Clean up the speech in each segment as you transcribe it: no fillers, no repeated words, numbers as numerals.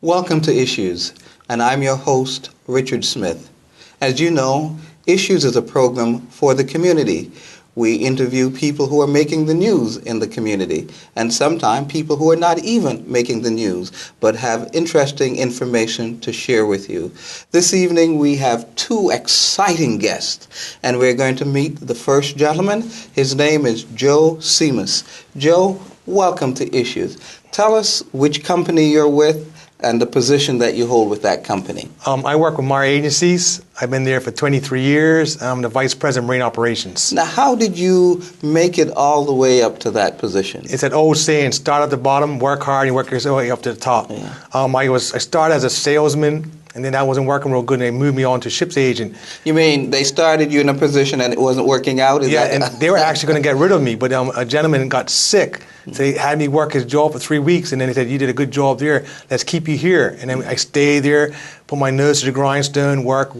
Welcome to Issues, and I'm your host, Richard Smith. As you know, Issues is a program for the community. We interview people who are making the news in the community, and sometimes people who are not even making the news, but have interesting information to share with you. This evening we have two exciting guests, and we're going to meet the first gentleman. His name is Joe Seamas. Joe, welcome to Issues. Tell us which company you're with and the position that you hold with that company. I work with Mara Agencies. I've been there for 23 years. I'm the Vice President of Marine Operations. Now, how did you make it all the way up to that position? It's an old saying, start at the bottom, work hard, and work your way up to the top. Yeah. I started as a salesman, and then that wasn't working real good, and they moved me on to ship's agent. You mean they started you in a position and it wasn't working out? And they were actually going to get rid of me, but a gentleman got sick. So they had me work his job for 3 weeks, and then they said, you did a good job there, let's keep you here. And then I stayed there, put my nose to the grindstone, work,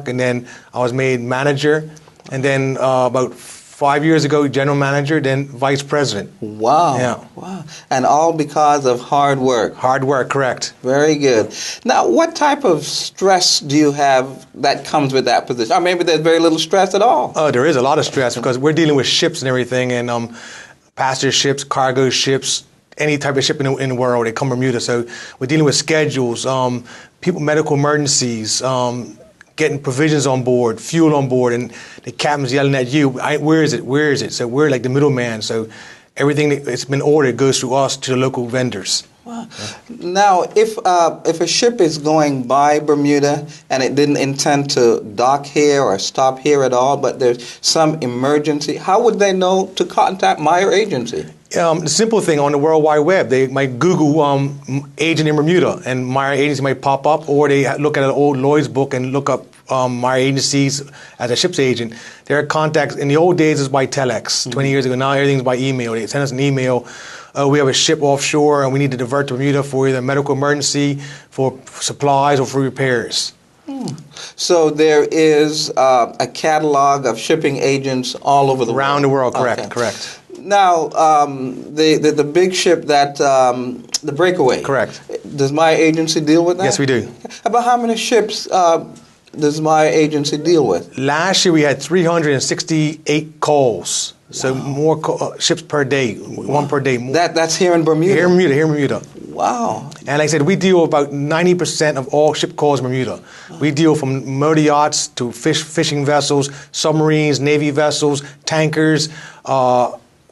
and then I was made manager. And then about 5 years ago, general manager, then vice president. Wow. Yeah. Wow. And all because of hard work. Hard work, correct. Very good. Now, what type of stress do you have that comes with that position? Or maybe there's very little stress at all. Oh, there is a lot of stress because we're dealing with ships and everything, and passenger ships, cargo ships, any type of ship in the world. They come from Bermuda, so we're dealing with schedules, medical emergencies, getting provisions on board, fuel on board, and the captain's yelling at you, where is it? So we're like the middleman, so everything that's been ordered goes through us to the local vendors. Wow. Now, if a ship is going by Bermuda and it didn't intend to dock here or stop here at all, but there's some emergency, how would they know to contact Meyer Agency? The simple thing on the World Wide Web, they might Google agent in Bermuda, and Meyer Agency might pop up, or they look at an old Lloyd's book and look up Meyer Agencies as a ship's agent. Their contacts in the old days is by telex. 20 years ago, now everything's by email. They send us an email. We have a ship offshore, and we need to divert to Bermuda for either medical emergency, for supplies, or for repairs. So there is a catalog of shipping agents all over the world? Around the world, correct, okay. Correct. Now, the big ship that, the Breakaway. Correct. Does my agency deal with that? Yes, we do. About how many ships does my agency deal with? Last year we had 368 calls. So more ships per day, one per day. More. That's here in Bermuda? Here in Bermuda. Wow. And like I said, we deal with about 90% of all ship calls in Bermuda. We deal from motor yachts to fishing vessels, submarines, Navy vessels, tankers,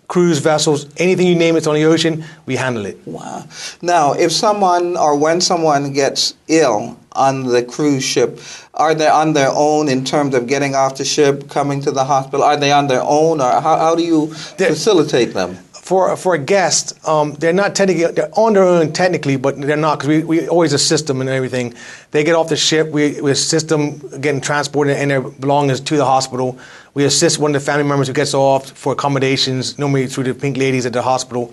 cruise vessels, anything you name it's on the ocean, we handle it. Wow. Now, if someone or when someone gets ill on the cruise ship, are they on their own in terms of getting off the ship, coming to the hospital? Are they on their own, or how do you facilitate them? For a guest, they're not technically, they're on their own technically, but they're not, because we always assist them and everything. They get off the ship, we assist them getting transported and their belongings to the hospital. We assist one of the family members who gets off for accommodations, normally through the pink ladies at the hospital.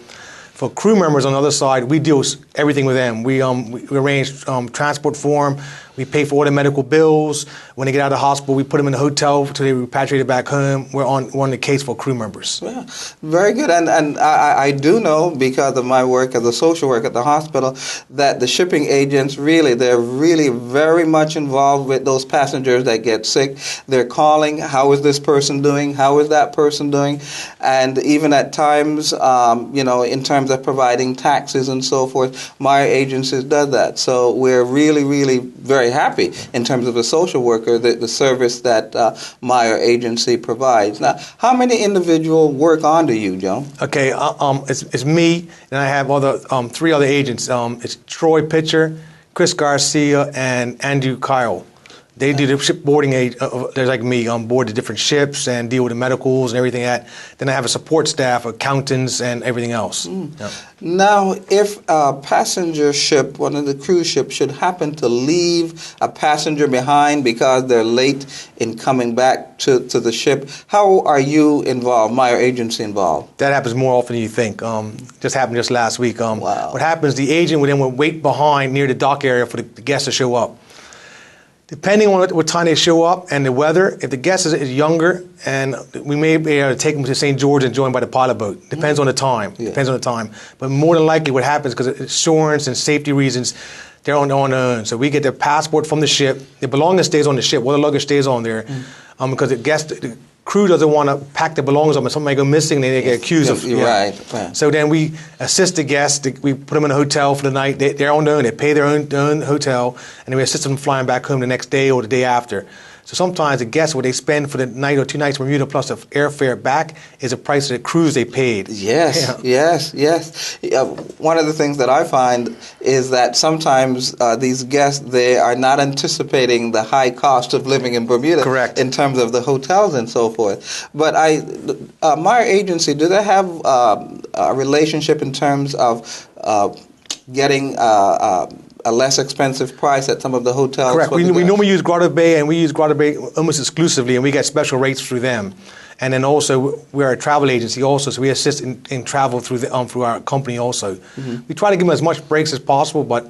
For crew members on the other side, we deal with everything with them. We arrange transport for them. We pay for all the medical bills. When they get out of the hospital, we put them in a hotel until they repatriated back home. We're on the case for crew members. Yeah, very good. And I do know, because of my work as a social worker at the hospital, that the shipping agents they're really very much involved with those passengers that get sick. They're calling, how is this person doing? How is that person doing? And even at times, in terms of providing taxis and so forth, my agencies does that. So we're really, really very happy in terms of a social worker, the service that Meyer Agency provides. Now, how many individuals work under you, Joe? Okay, it's me, and I have three other agents. It's Troy Pitcher, Chris Garcia, and Andrew Kyle. They do the shipboarding. There's like me on board the different ships and deal with the medicals and everything that. Then I have a support staff, accountants, and everything else. Yep. Now, if a passenger ship, one of the cruise ships, should happen to leave a passenger behind because they're late in coming back to the ship, how are you involved, Meyer Agency involved? That happens more often than you think. Just happened just last week. Wow. What happens, the agent would then wait behind near the dock area for the guests to show up. Depending on what time they show up and the weather, if the guest is younger, and we may be able to take them to St. George and join by the pilot boat. Depends on the time. Yeah. Depends on the time. But more than likely, what happens because of insurance and safety reasons, they're on their own. So we get their passport from the ship. The belongings stays on the ship. All the luggage stays on there, because the crew doesn't want to pack their belongings up, and something may go missing, then they get accused of. Right. So then we assist the guests. We put them in a hotel for the night. They're on their own. They pay their own hotel, and then we assist them flying back home the next day or the day after. So sometimes the guests, what they spend for the night or 2 nights in Bermuda plus the airfare back is the price of the cruise they paid. Yes. One of the things that I find is that sometimes these guests, they are not anticipating the high cost of living in Bermuda. Correct. In terms of the hotels and so forth. But my agency, do they have a relationship in terms of getting a less expensive price at some of the hotels? Correct. We normally use Grotto Bay, and we use Grotto Bay almost exclusively, and we get special rates through them. And then also, we're a travel agency also, so we assist in travel through our company also. We try to give them as much breaks as possible, but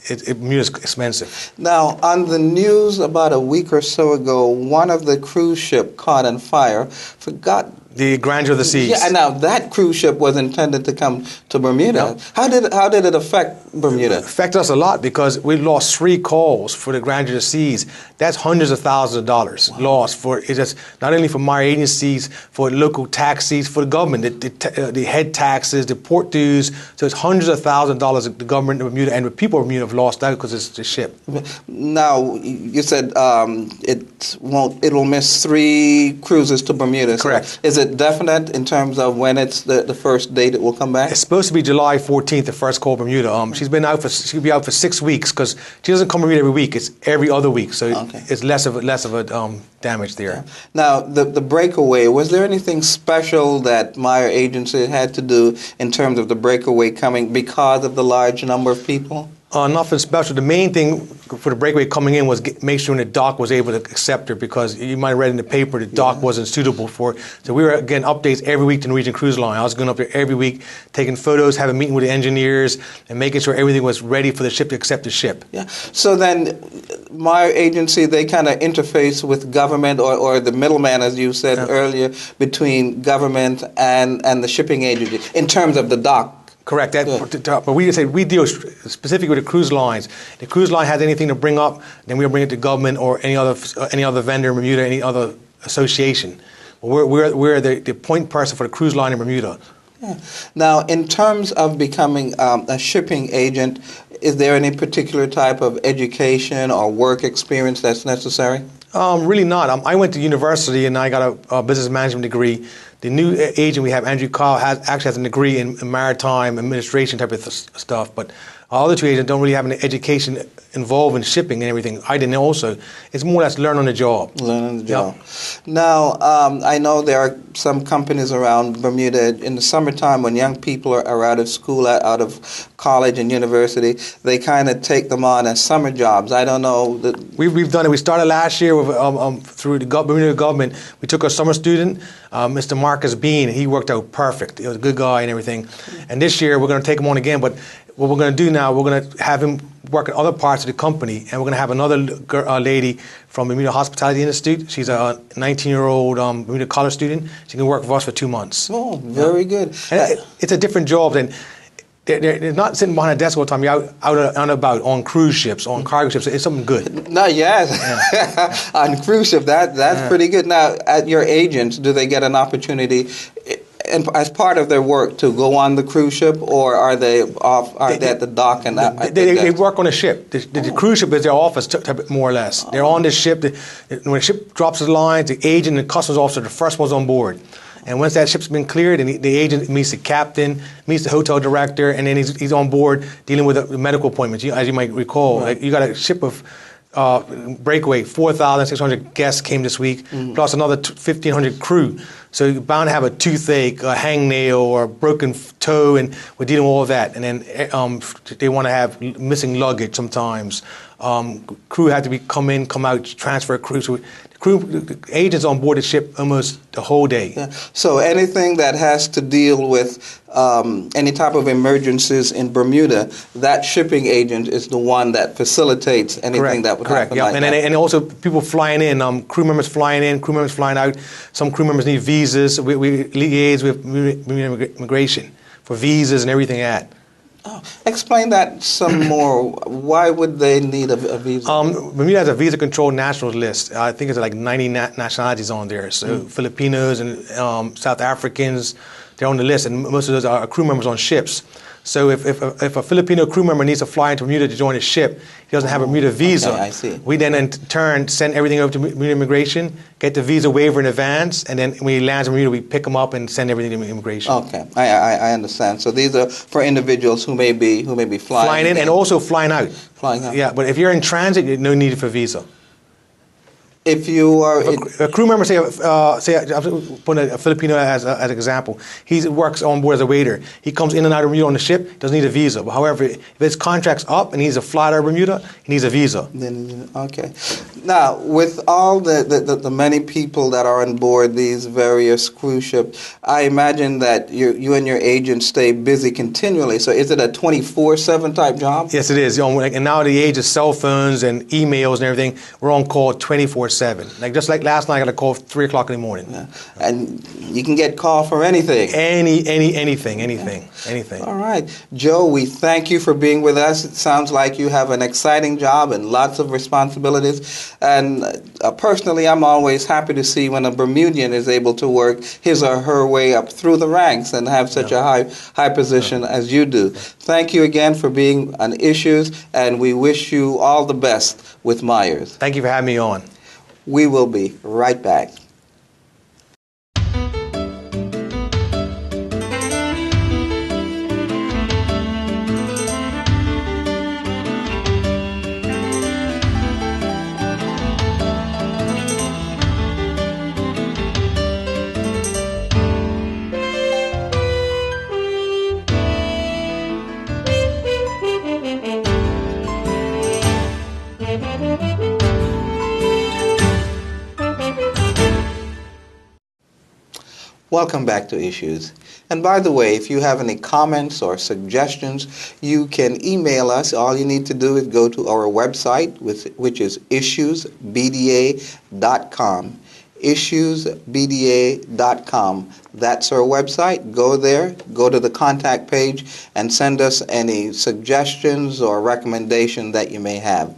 Bermuda's expensive. Now, on the news about a week or so ago, one of the cruise ship caught on fire. Forgot the grandeur of the seas. Yeah, now that cruise ship was intended to come to Bermuda. No. How did it affect Bermuda? It affected us a lot because we lost 3 calls for the grandeur of the seas. That's hundreds of thousands of dollars lost for it. Just not only for my agencies, for local taxis, for the government, the head taxes, the port dues. So it's hundreds of thousands of dollars that the government of Bermuda and the people of Bermuda have lost out because it's the ship. Now you said it will miss 3 cruises to Bermuda. Correct. So is it definite in terms of when it's the first date it will come back? It's supposed to be July 14th, the first call Bermuda. She'll be out for 6 weeks because she doesn't come to Bermuda every week. It's every other week, so it's less of a damage there. Yeah. Now the breakaway, was there anything special that Meyer Agency had to do in terms of the breakaway coming because of the large number of people? Nothing special. The main thing for the breakaway coming in was make sure the dock was able to accept her, because you might have read in the paper the dock wasn't suitable for it. So we were getting updates every week to Norwegian Cruise Line. I was going up there every week, taking photos, having a meeting with the engineers, and making sure everything was ready for the ship to accept the ship. Yeah. So then Meyer Agency, they kind of interface with government or the middleman, as you said earlier, between government and the shipping agency in terms of the dock. Correct. But we deal specifically with the cruise lines. The cruise line has anything to bring up, then we'll bring it to government or any other vendor in Bermuda, any other association. We're the point person for the cruise line in Bermuda. Yeah. Now, in terms of becoming a shipping agent, is there any particular type of education or work experience that's necessary? Really not. I went to university and I got a business management degree. The new agent we have, Andrew Kyle, actually has a degree in maritime administration type of stuff, but our other 2 agents don't really have any education involved in shipping and everything. I didn't also. It's more or less learn on the job. Learn on the job. Yep. Now, I know there are some companies around Bermuda in the summertime when young people are out of school, out of college and university, they kind of take them on as summer jobs. I don't know. We've done it. We started last year with, through the Bermuda government. We took a summer student, Mr. Marcus Bean. He worked out perfect. He was a good guy and everything. And this year we're going to take him on again, but what we're going to do now, we're going to have him work in other parts of the company, and we're going to have another lady from Bermuda Hospitality Institute. She's a 19-year-old Bermuda college student. She can work for us for 2 months. Oh, very good. And it's a different job than they're not sitting behind a desk all the time. You're out and about on cruise ships, on cargo ships. It's something good. No, yes. Yeah. On cruise ship, that's pretty good. Now, at your agents, do they get an opportunity and as part of their work to go on the cruise ship, or are they off? Are they at the dock and they work on a ship? The cruise ship is their office, more or less. They're on the ship. When the ship drops the lines, the agent and the customs officer are the first ones on board. And once that ship's been cleared, and the agent meets the captain, meets the hotel director, and then he's on board dealing with the medical appointments. As you might recall, like you got a ship of breakaway, 4,600 guests came this week, plus another 1,500 crew. So you're bound to have a toothache, a hangnail, or a broken toe, and we're dealing with all of that. And then they want to have missing luggage sometimes. Crew had to come in, come out, transfer crew. So the agents on board the ship almost the whole day. Yeah. So anything that has to deal with any type of emergencies in Bermuda, that shipping agent is the one that facilitates anything that would happen. Yep. Like that. And also people flying in, crew members flying in, crew members flying out. Some crew members need visas. We liaise with immigration for visas and everything like that. Oh, explain that some more. Why would they need a visa? Bermuda has a visa controlled nationals list. I think it's like 90 nationalities on there. So Filipinos and South Africans, they're on the list, and most of those are crew members on ships. So if a Filipino crew member needs to fly into Bermuda to join a ship, he doesn't have a Bermuda visa. Okay, I see. We then in turn send everything over to Bermuda immigration, get the visa waiver in advance, and then when he lands in Bermuda, we pick him up and send everything to immigration. Okay, I understand. So these are for individuals who may be flying in and also flying out. Flying out. Yeah, but if you're in transit, no need for visa. If you are a crew member, say I'm putting a Filipino as an example. He works on board as a waiter. He comes in and out of Bermuda on the ship. Doesn't need a visa. But however, if his contract's up and he needs to fly out of Bermuda, he needs a visa. Then, okay. Now, with all the many people that are on board these various cruise ships, I imagine that you and your agent stay busy continually. So is it a 24/7 type job? Yes, it is. And now the age of cell phones and emails and everything, we're on call 24/7. Just like last night, I got a call at 3 o'clock in the morning. Yeah. And you can get called for anything. Anything. All right. Joe, we thank you for being with us. It sounds like you have an exciting job and lots of responsibilities. And personally, I'm always happy to see when a Bermudian is able to work his or her way up through the ranks and have such a high position as you do. Thank you again for being on Issues, and we wish you all the best with Myers. Thank you for having me on. We will be right back. Welcome back to Issues. And by the way, if you have any comments or suggestions, you can email us. All you need to do is go to our website, which is issuesbda.com. issuesbda.com. That's our website. Go there, go to the contact page, and send us any suggestions or recommendation that you may have.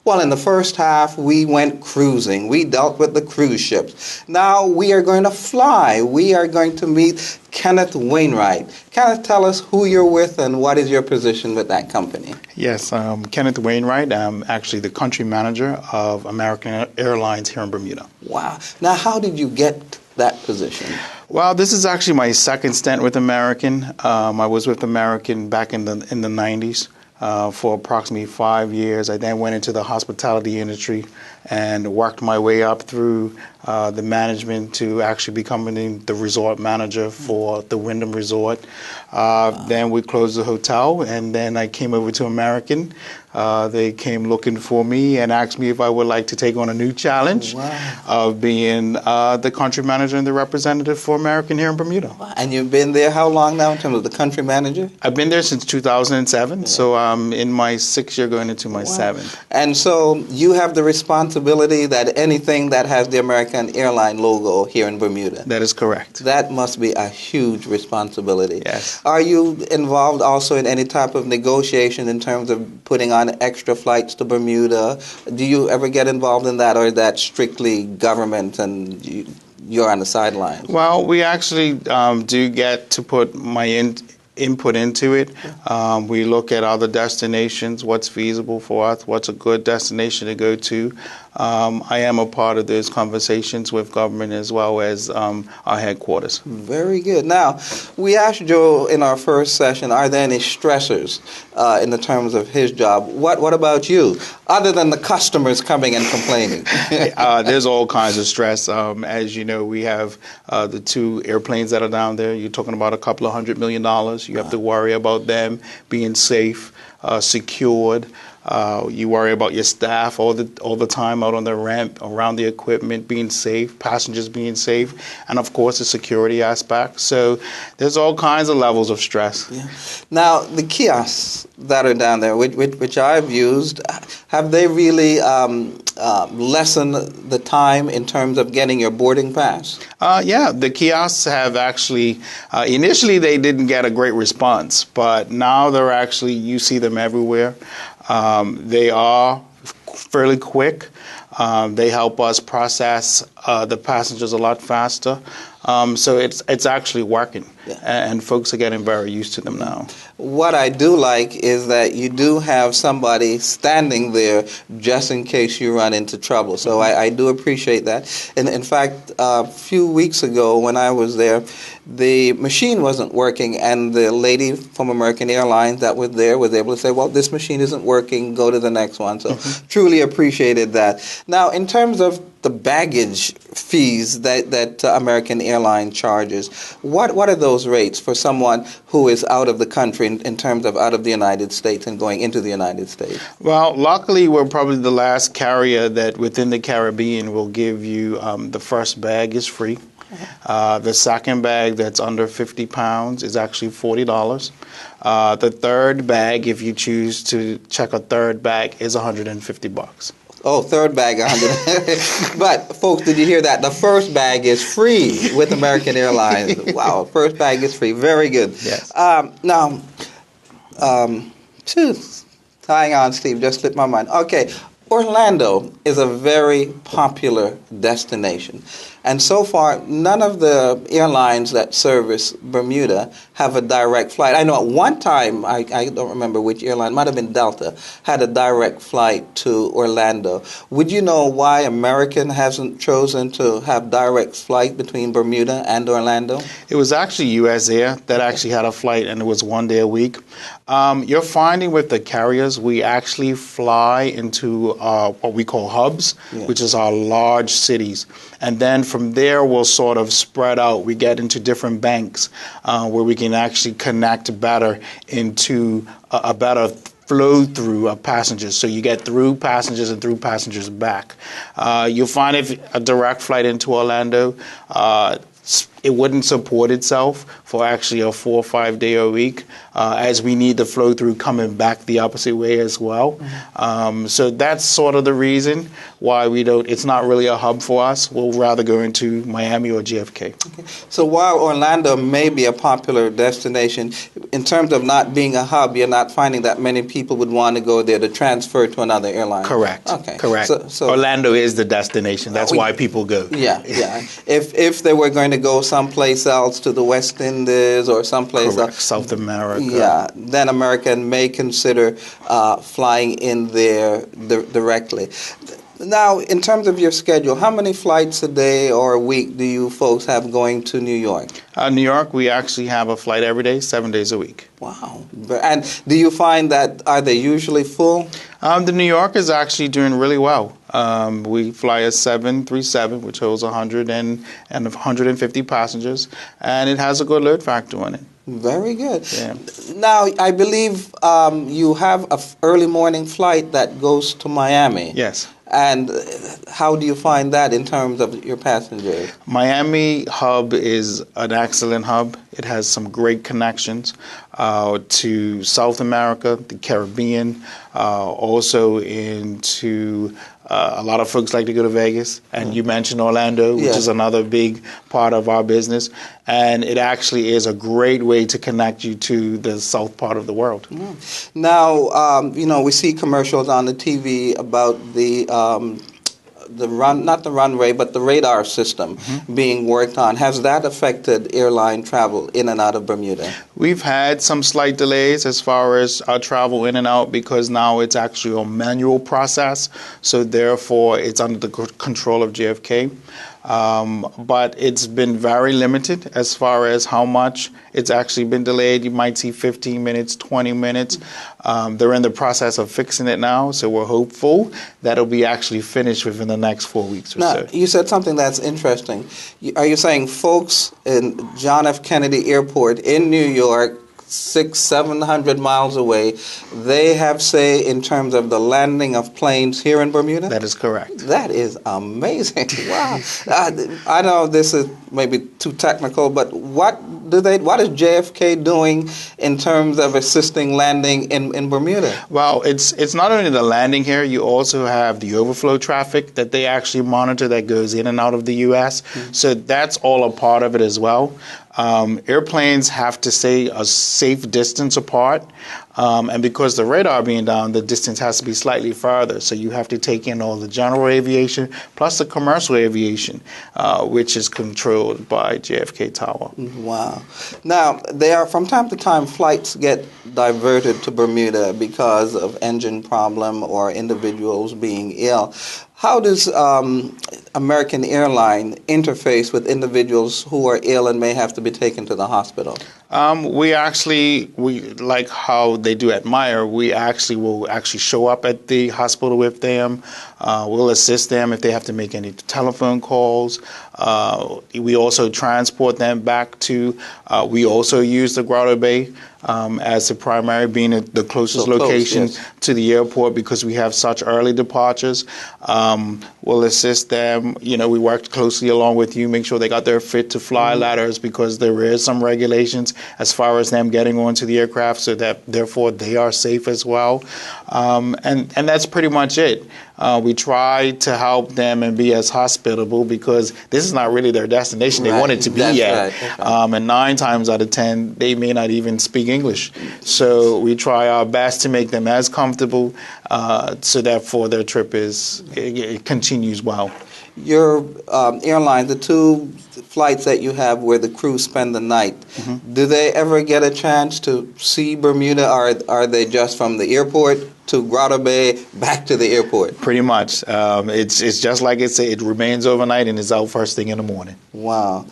Well, in the first half, we went cruising. We dealt with the cruise ships. Now we are going to fly. We are going to meet Kenneth Wainwright. Kenneth, tell us who you're with and what is your position with that company. Yes, Kenneth Wainwright. I'm actually the country manager of American Airlines here in Bermuda. Wow. Now, how did you get that position? Well, this is actually my second stint with American. I was with American back in the 90s. For approximately 5 years. I then went into the hospitality industry and worked my way up through the management to actually becoming the resort manager for the Wyndham Resort. Then we closed the hotel, and then I came over to American. They came looking for me and asked me if I would like to take on a new challenge of being the country manager and the representative for American here in Bermuda. Wow. And you've been there how long now in terms of the country manager? I've been there since 2007, so I'm in my 6th year going into my 7th. And so you have the responsibility that anything that has the American Airlines logo here in Bermuda. That is correct. That must be a huge responsibility. Yes. Are you involved also in any type of negotiation in terms of putting on extra flights to Bermuda? Do you ever get involved in that, or is that strictly government and you're on the sidelines? Well, we actually do get to put my input into it. We look at other destinations, what's feasible for us, what's a good destination to go to. I am a part of those conversations with government as well as our headquarters. Very good. Now, we asked Joe in our first session, are there any stressors in the terms of his job? What about you, other than the customers coming and complaining? There's all kinds of stress. As you know, we have the 2 airplanes that are down there. You're talking about a couple of $100 million. You have to worry about them being safe, secured. You worry about your staff all the time out on the ramp, around the equipment, being safe, passengers being safe, and of course the security aspect. So there's all kinds of levels of stress. Yeah. Now, the kiosks that are down there, which I've used, have they really lessened the time in terms of getting your boarding pass? Yeah, the kiosks have actually, initially they didn't get a great response, but now you see them everywhere. They are fairly quick. They help us process the passengers a lot faster. So it's actually working, Yeah. and folks are getting very used to them now. What I do like is that you do have somebody standing there just in case you run into trouble. So I do appreciate that. And in fact, a few weeks ago when I was there, the machine wasn't working, and the lady from American Airlines that was there was able to say, well, this machine isn't working, go to the next one. So truly appreciated that. Now, in terms of the baggage fees that American Airlines charges, what are those rates for someone who is out of the country in terms of out of the United States and going into the United States? Well, luckily, we're probably the last carrier that within the Caribbean will give you the first bag is free. The second bag that's under 50 pounds is actually $40. The third bag, if you choose to check a third bag, is $150. Oh, third bag, 100. But, folks, did you hear that? The first bag is free with American Airlines. Wow, first bag is free. Very good. Yes. Now, hang on, Steve, just slipped my mind. Okay, Orlando is a very popular destination. And so far, none of the airlines that service Bermuda have a direct flight. I know at one time, I don't remember which airline, might have been Delta, had a direct flight to Orlando. Would you know why American hasn't chosen to have direct flight between Bermuda and Orlando? It was actually U.S. Air that actually had a flight, and it was 1 day a week. You're finding with the carriers, we actually fly into what we call hubs, which is our large cities. And then from there, we'll sort of spread out. We get into different banks where we can actually connect better into a better flow through of passengers. So you get through passengers and through passengers back. You'll find if a direct flight into Orlando, it wouldn't support itself for actually a 4 or 5 day a week, as we need the flow through coming back the opposite way as well. So that's sort of the reason why we don't. It's not really a hub for us. We'll rather go into Miami or JFK. Okay. So while Orlando may be a popular destination, in terms of not being a hub, you're not finding that many people would want to go there to transfer to another airline. Correct. Okay. Correct. So Orlando is the destination. That's why people go. Yeah. If they were going to go someplace else to the West Indies or someplace Correct. else, South America. yeah, then American may consider flying in there directly. Now, in terms of your schedule, how many flights a day or a week do you folks have going to New York? New York, we actually have a flight every day, 7 days a week. Wow. And do you find that, are they usually full? The New York is actually doing really well. We fly a 737, which holds 100 and 150 passengers, and it has a good load factor on it. Very good. Yeah. Now, I believe you have an early morning flight that goes to Miami. Yes. And how do you find that in terms of your passengers? Miami hub is an excellent hub. It has some great connections to South America, the Caribbean, also into a lot of folks like to go to Vegas. And you mentioned Orlando, which is another big part of our business. And it actually is a great way to connect you to the south part of the world. Now, we see commercials on the TV about not the runway, but the radar system being worked on. Has that affected airline travel in and out of Bermuda? We've had some slight delays as far as our travel in and out because now it's actually a manual process. So therefore, it's under the control of JFK. But it's been very limited as far as how much it's actually been delayed. You might see 15 minutes, 20 minutes. They're in the process of fixing it now, so we're hopeful that it'll be actually finished within the next 4 weeks or so. Now, you said something that's interesting. Are you saying folks in John F. Kennedy Airport in New York 700 miles away. They have say in terms of the landing of planes here in Bermuda? That is correct. That is amazing. Wow. I know this is maybe too technical, but what is JFK doing in terms of assisting landing in Bermuda? Well, it's not only the landing here, you also have the overflow traffic that they actually monitor that goes in and out of the U.S. So that's all a part of it as well. Airplanes have to stay a safe distance apart, and because the radar being down, the distance has to be slightly farther. So you have to take in all the general aviation plus the commercial aviation, which is controlled by JFK Tower. Wow. Now, from time to time, flights get diverted to Bermuda because of engine problem or individuals being ill. How does American Airlines interface with individuals who are ill and may have to be taken to the hospital? We like how they do at Meyer. We will show up at the hospital with them. We'll assist them if they have to make any telephone calls. We also transport them back to. We also use the Grotto Bay as the primary, being the closest location to the airport because we have such early departures. We'll assist them. We work closely along with you, make sure they got their fit to fly ladders because there is some regulations as far as them getting onto the aircraft, so that therefore they are safe as well. And that's pretty much it. We try to help them and be as hospitable because this is not really their destination. They want it to be at. Right. And 9 times out of 10, they may not even speak English. So we try our best to make them as comfortable so that for their trip it continues well. Your airline, the 2 flights that you have where the crew spend the night, do they ever get a chance to see Bermuda, or are they just from the airport to Grotto Bay back to the airport? Pretty much. It's just like it remains overnight and it's out first thing in the morning. Wow.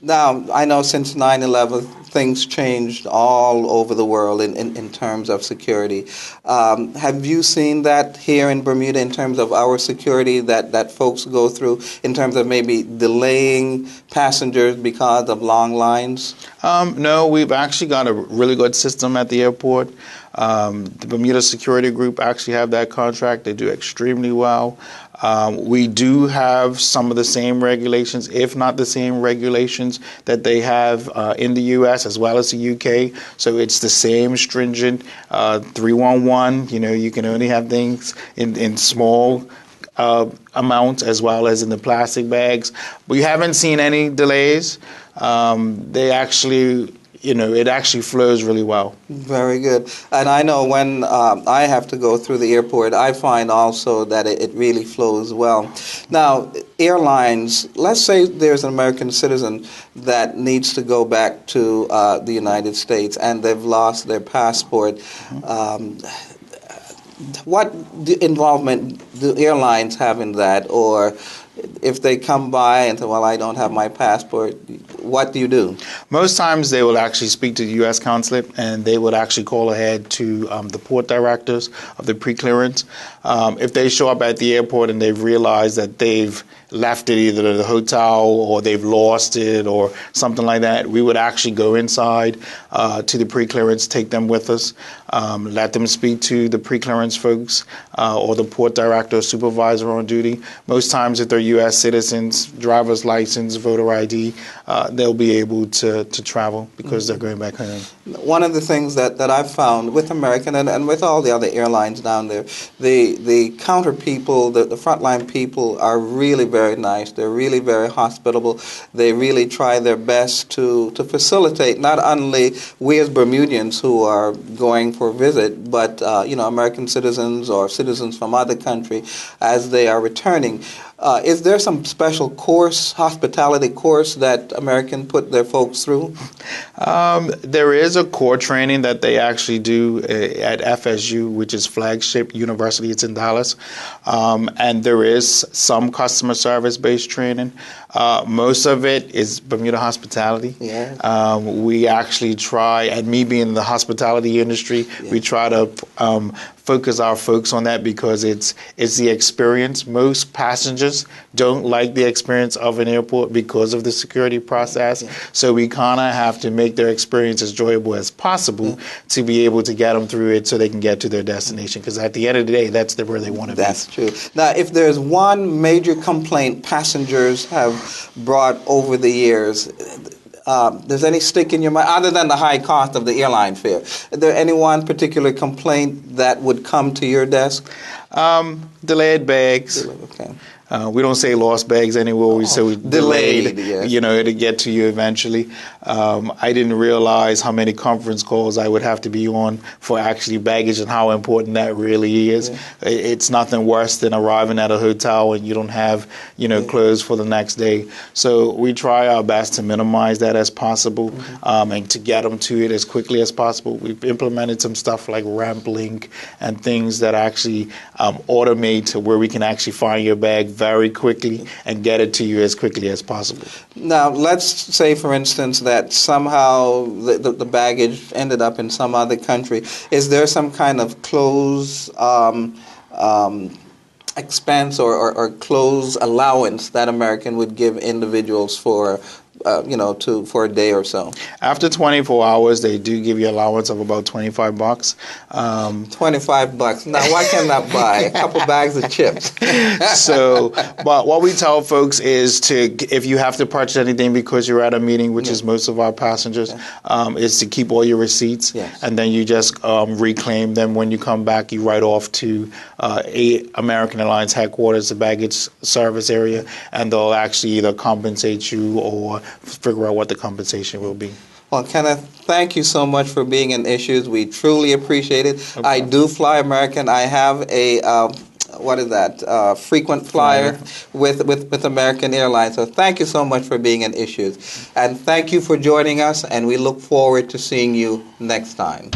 Now, I know since 9/11, things changed all over the world in terms of security. Have you seen that here in Bermuda in terms of our security that folks go through, in terms of maybe delaying passengers because of long lines? No, we've actually got a really good system at the airport. The Bermuda Security Group actually have that contract. They do extremely well. We do have some of the same regulations, if not the same regulations that they have in the U.S. as well as the U.K. So it's the same stringent 311. You can only have things in small amounts as well as in the plastic bags. We haven't seen any delays. They actually... it actually flows really well. Very good. And I know when I have to go through the airport, I find also that it really flows well. Now, airlines, let's say there's an American citizen that needs to go back to the United States and they've lost their passport. What involvement do airlines have in that? Or if they come by and say, well, I don't have my passport, what do you do? Most times they will actually speak to the U.S. consulate and they would actually call ahead to the port directors of the pre-clearance. If they show up at the airport and they've realized that they've left it either at the hotel or they've lost it or something like that, we would actually go inside to the pre-clearance, take them with us, let them speak to the pre-clearance folks or the port director or supervisor on duty. Most times if they're U.S. citizens, driver's license, voter ID, they'll be able to travel because they're going back home. One of the things that I've found with American and with all the other airlines down there, the counter people, the frontline people are really very nice. They're really very hospitable. They really try their best to facilitate not only we as Bermudians who are going for a visit, but American citizens or citizens from other countries as they are returning. Is there some special course, hospitality course that American put their folks through? There is a core training that they actually do at FSU, which is Flagship University. It's in Dallas. And there is some customer service-based training. Most of it is Bermuda hospitality. Yeah. We actually try, and me being in the hospitality industry, we try to focus our folks on that because it's the experience. Most passengers passengers don't like the experience of an airport because of the security process. So we kind of have to make their experience as enjoyable as possible to be able to get them through it so they can get to their destination. Because at the end of the day, that's where they want to be. That's true. Now, if there's one major complaint passengers have brought over the years, does any stick in your mind, other than the high cost of the airline fare? Is there any one particular complaint that would come to your desk? Delayed bags. Okay. We don't say lost bags anymore. We say delayed. Yes. To get to you eventually. I didn't realize how many conference calls I would have to be on for actually baggage and how important that really is. Yeah. It's nothing worse than arriving at a hotel and you don't have, clothes for the next day. So we try our best to minimize that as possible, and to get them to it as quickly as possible. We've implemented some stuff like Ramp Link and things that actually automate to where we can actually find your bag very quickly and get it to you as quickly as possible. Now, let's say, for instance, that somehow the baggage ended up in some other country. Is there some kind of close expense or close allowance that American would give individuals for for a day or so? After 24 hours, they do give you allowance of about $25. $25. Now, why can't I buy a couple bags of chips? So, but what we tell folks is if you have to purchase anything because you're at a meeting, which is most of our passengers, is to keep all your receipts, and then you just reclaim them when you come back. You write off to American Airlines headquarters, the baggage service area, and they'll actually either compensate you or figure out what the compensation will be. Well, Kenneth, thank you so much for being in Issues. We truly appreciate it. Okay. I do fly American. I have a frequent flyer with American Airlines. So thank you so much for being in Issues. And thank you for joining us, and we look forward to seeing you next time.